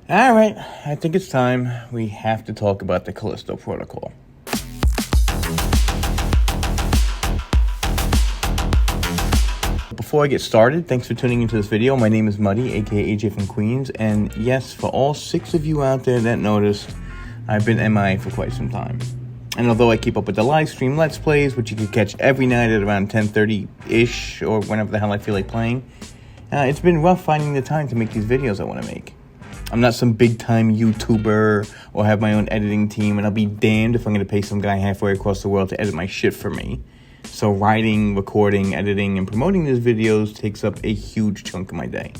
Alright, I think it's time we have to talk about the Callisto Protocol. Before I get started, thanks for tuning into this video. My name is Muddy, aka AJ from Queens, and yes, for all 6 of you out there that noticed, I've been MIA for quite some time. And although I keep up with the live stream Let's Plays, which you can catch every night at around 10:30-ish, or whenever the hell I feel like playing, it's been rough finding the time to make these videos I want to make. I'm not some big-time YouTuber or have my own editing team, and I'll be damned if I'm going to pay some guy halfway across the world to edit my shit for me. So writing, recording, editing, and promoting these videos takes up a huge chunk of my day.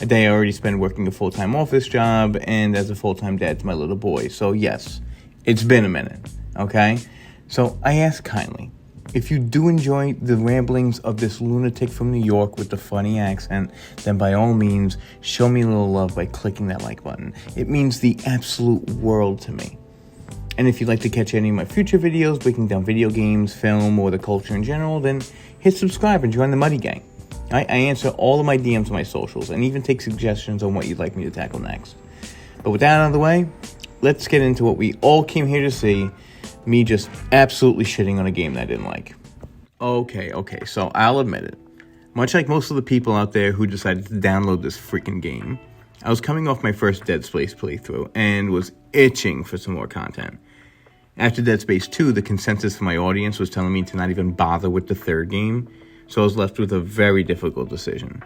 A day I already spend working a full-time office job and as a full-time dad to my little boy. So yes, it's been a minute, okay? So I ask kindly, if you do enjoy the ramblings of this lunatic from New York with the funny accent, then by all means, show me a little love by clicking that like button. It means the absolute world to me. And if you'd like to catch any of my future videos breaking down video games, film, or the culture in general, then hit subscribe and join the Muddy Gang. I answer all of my DMs on my socials and even take suggestions on what you'd like me to tackle next. But with that out of the way, let's get into what we all came here to see, me just absolutely shitting on a game that I didn't like. Okay, so I'll admit it. Much like most of the people out there who decided to download this freaking game, I was coming off my first Dead Space playthrough and was itching for some more content. After Dead Space 2, the consensus from my audience was telling me to not even bother with the third game, so I was left with a very difficult decision.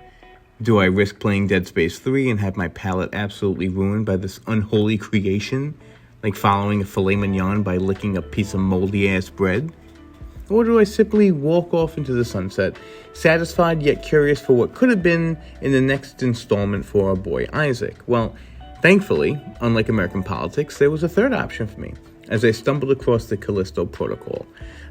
Do I risk playing Dead Space 3 and have my palate absolutely ruined by this unholy creation, like following a filet mignon by licking a piece of moldy-ass bread? Or do I simply walk off into the sunset, satisfied yet curious for what could have been in the next installment for our boy Isaac? Well, thankfully, unlike American politics, there was a third option for me, as I stumbled across the Callisto Protocol,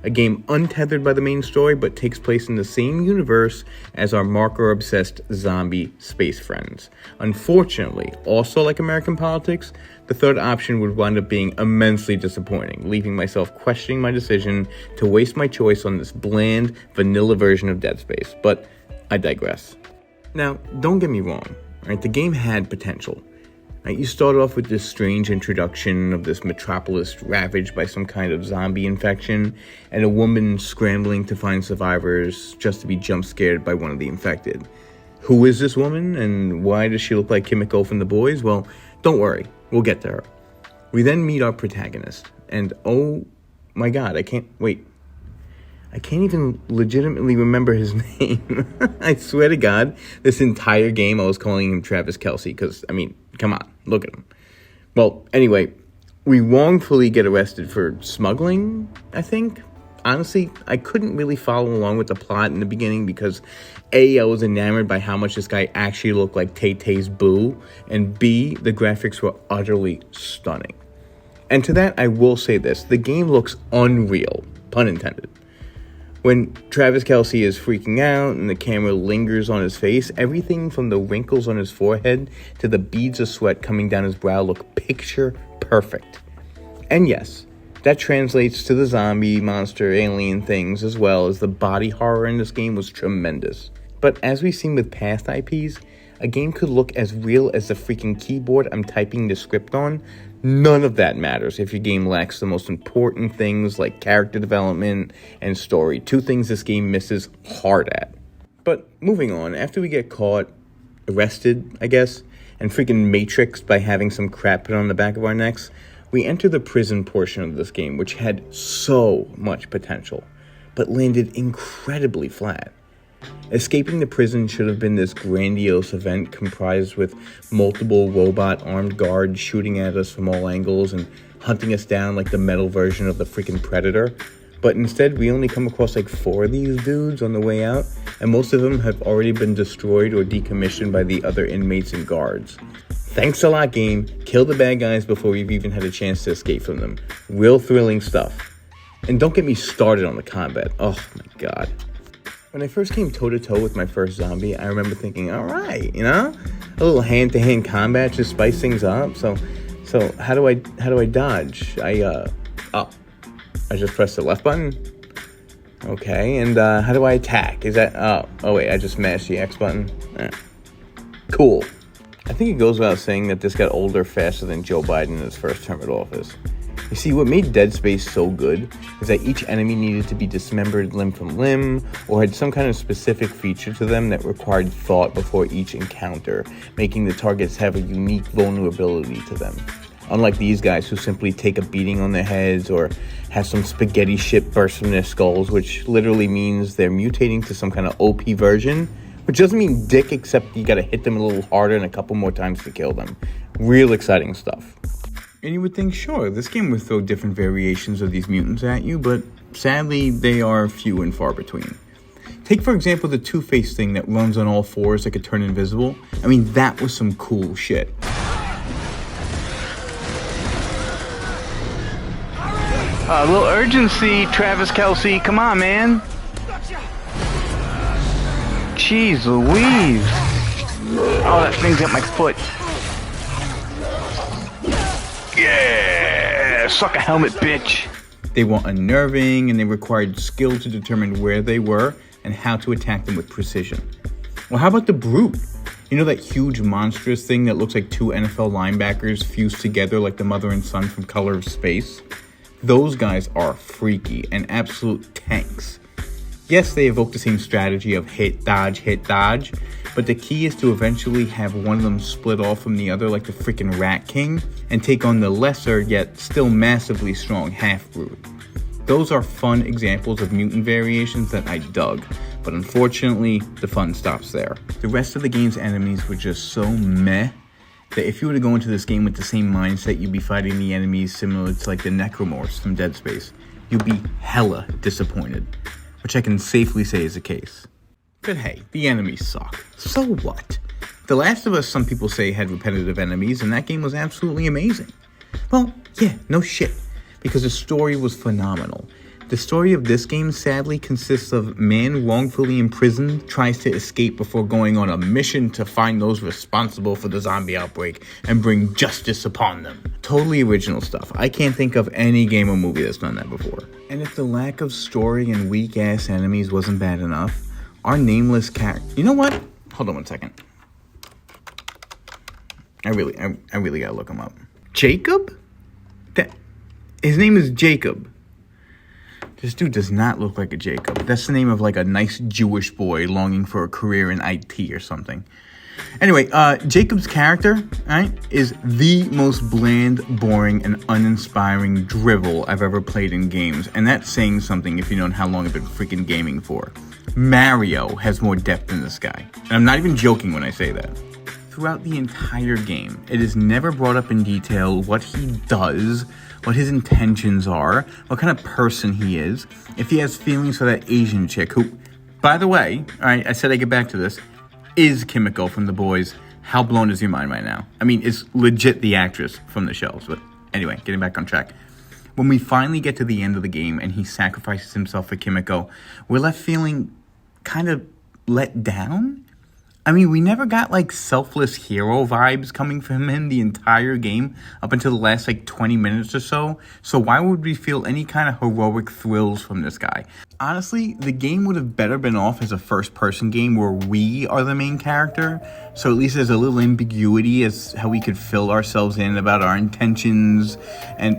a game untethered by the main story but takes place in the same universe as our marker-obsessed zombie space friends. Unfortunately, also like American politics, the third option would wind up being immensely disappointing, leaving myself questioning my decision to waste my choice on this bland, vanilla version of Dead Space, but I digress. Now, don't get me wrong, right? The game had potential. You start off with this strange introduction of this metropolis ravaged by some kind of zombie infection, and a woman scrambling to find survivors just to be jump scared by one of the infected. Who is this woman, and why does she look like Kimiko from The Boys? Well, don't worry, we'll get to her. We then meet our protagonist, and oh my god, I can't even legitimately remember his name. I swear to God, this entire game I was calling him Travis Kelce, because, come on, look at him. Well, anyway, we wrongfully get arrested for smuggling, I think. Honestly, I couldn't really follow along with the plot in the beginning because A, I was enamored by how much this guy actually looked like Tay-Tay's boo, and B, the graphics were utterly stunning. And to that, I will say this, the game looks unreal, pun intended. When Travis Kelce is freaking out and the camera lingers on his face, everything from the wrinkles on his forehead to the beads of sweat coming down his brow look picture perfect. And yes, that translates to the zombie, monster, alien things, as well as the body horror in this game was tremendous. But as we've seen with past IPs, a game could look as real as the freaking keyboard I'm typing the script on. None of that matters if your game lacks the most important things like character development and story, 2 things this game misses hard at. But moving on, after we get caught, arrested, I guess, and freaking matrixed by having some crap put on the back of our necks, we enter the prison portion of this game, which had so much potential, but landed incredibly flat. Escaping the prison should have been this grandiose event comprised with multiple robot armed guards shooting at us from all angles and hunting us down like the metal version of the freaking Predator. But instead, we only come across like 4 of these dudes on the way out, and most of them have already been destroyed or decommissioned by the other inmates and guards. Thanks a lot, game. Kill the bad guys before we've even had a chance to escape from them. Real thrilling stuff. And don't get me started on the combat. Oh my god. When I first came toe-to-toe with my first zombie, I remember thinking, alright, a little hand-to-hand combat, just spice things up. So how do I dodge? I just press the left button. Okay, and how do I attack? Is that, oh wait, I just mashed the X button. Cool. I think it goes without saying that this got older faster than Joe Biden in his first term at office. You see, what made Dead Space so good is that each enemy needed to be dismembered limb from limb, or had some kind of specific feature to them that required thought before each encounter, making the targets have a unique vulnerability to them. Unlike these guys who simply take a beating on their heads or have some spaghetti shit burst from their skulls, which literally means they're mutating to some kind of OP version, which doesn't mean dick except you gotta hit them a little harder and a couple more times to kill them. Real exciting stuff. And you would think, sure, this game would throw different variations of these mutants at you, but sadly, they are few and far between. Take, for example, the Two-Face thing that runs on all fours that could turn invisible. I mean, that was some cool shit. A little urgency, Travis Kelce. Come on, man. Jeez Louise. Oh, that thing's at my foot. Yeah! Suck a helmet, bitch. They were unnerving, and they required skill to determine where they were and how to attack them with precision. Well, how about the Brute? You know that huge monstrous thing that looks like two NFL linebackers fused together like the mother and son from Color of Space? Those guys are freaky and absolute tanks. Yes, they evoke the same strategy of hit, dodge, but the key is to eventually have one of them split off from the other like the freaking Rat King and take on the lesser yet still massively strong Half-Brute. Those are fun examples of mutant variations that I dug, but unfortunately, the fun stops there. The rest of the game's enemies were just so meh that if you were to go into this game with the same mindset, you'd be fighting the enemies similar to like the Necromorphs from Dead Space. You'd be hella disappointed, which I can safely say is the case. But hey, the enemies suck. So what? The Last of Us, some people say, had repetitive enemies, and that game was absolutely amazing. Well, yeah, no shit, because the story was phenomenal. The story of this game sadly consists of man wrongfully imprisoned tries to escape before going on a mission to find those responsible for the zombie outbreak and bring justice upon them. Totally original stuff. I can't think of any game or movie that's done that before. And if the lack of story and weak-ass enemies wasn't bad enough, our nameless character... You know what? Hold on one second. I really gotta look him up. Jacob? His name is Jacob. This dude does not look like a Jacob. That's the name of like a nice Jewish boy longing for a career in IT or something. Anyway, Jacob's character, right, is the most bland, boring, and uninspiring drivel I've ever played in games. And that's saying something if you know how long I've been freaking gaming for. Mario has more depth than this guy. And I'm not even joking when I say that. Throughout the entire game, it is never brought up in detail what he does, what his intentions are, what kind of person he is, if he has feelings for that Asian chick who, by the way, alright, I said I'd get back to this, is Kimiko from The Boys. How blown is your mind right now? I mean, it's legit the actress from the shows, but anyway, getting back on track. When we finally get to the end of the game and he sacrifices himself for Kimiko, we're left feeling kind of let down. I mean, we never got, like, selfless hero vibes coming from him the entire game up until the last, 20 minutes or so. So why would we feel any kind of heroic thrills from this guy? Honestly, the game would have better been off as a first-person game where we are the main character. So at least there's a little ambiguity as how we could fill ourselves in about our intentions.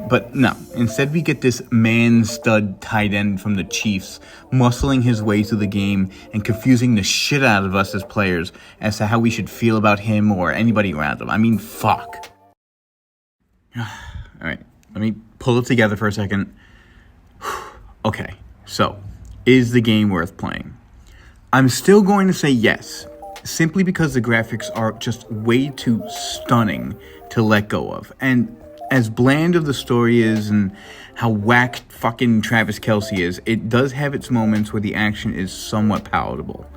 But no, instead we get this man-stud tight end from the Chiefs muscling his way through the game and confusing the shit out of us as players as to how we should feel about him or anybody around him. I mean, fuck. Alright, let me pull it together for a second. Okay, so, is the game worth playing? I'm still going to say yes, simply because the graphics are just way too stunning to let go of. And as bland of the story is and how whack fucking Travis Kelce is, it does have its moments where the action is somewhat palatable.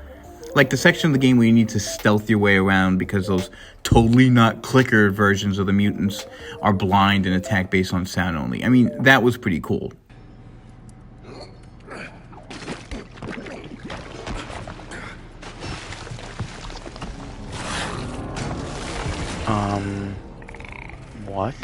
Like the section of the game where you need to stealth your way around because those totally not clicker versions of the mutants are blind and attack based on sound only. I mean, that was pretty cool. What?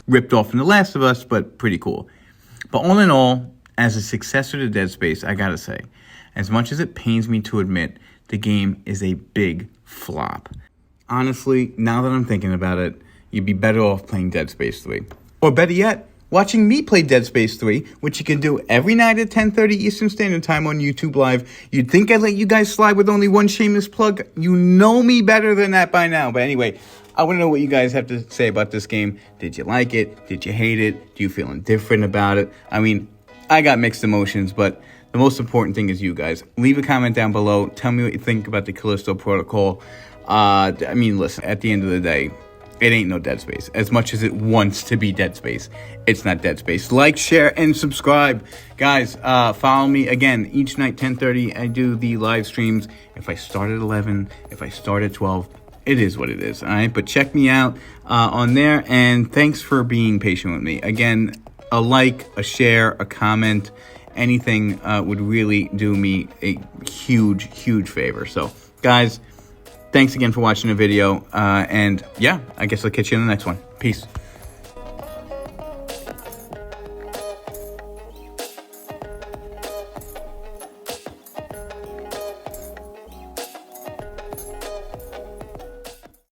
ripped off from The Last of Us, but pretty cool. But all in all, as a successor to Dead Space, I gotta say, as much as it pains me to admit, the game is a big flop. Honestly, now that I'm thinking about it, you'd be better off playing Dead Space 3. Or better yet, watching me play Dead Space 3, which you can do every night at 10:30 Eastern Standard Time on YouTube Live. You'd think I'd let you guys slide with only one shameless plug. You know me better than that by now. But anyway, I want to know what you guys have to say about this game. Did you like it? Did you hate it? Do you feel indifferent about it? I mean, I got mixed emotions, but the most important thing is you guys. Leave a comment down below. Tell me what you think about the Callisto Protocol. I mean, listen, at the end of the day, it ain't no Dead Space. As much as it wants to be Dead Space, it's not Dead Space. Like, share, and subscribe. Guys, follow me. Again, each night, 10:30, I do the live streams. If I start at 11, if I start at 12, it is what it is, all right? But check me out on there, and thanks for being patient with me. Again, a like, a share, a comment, anything would really do me a huge, huge favor. So, guys, thanks again for watching the video, and yeah, I guess I'll catch you in the next one. Peace.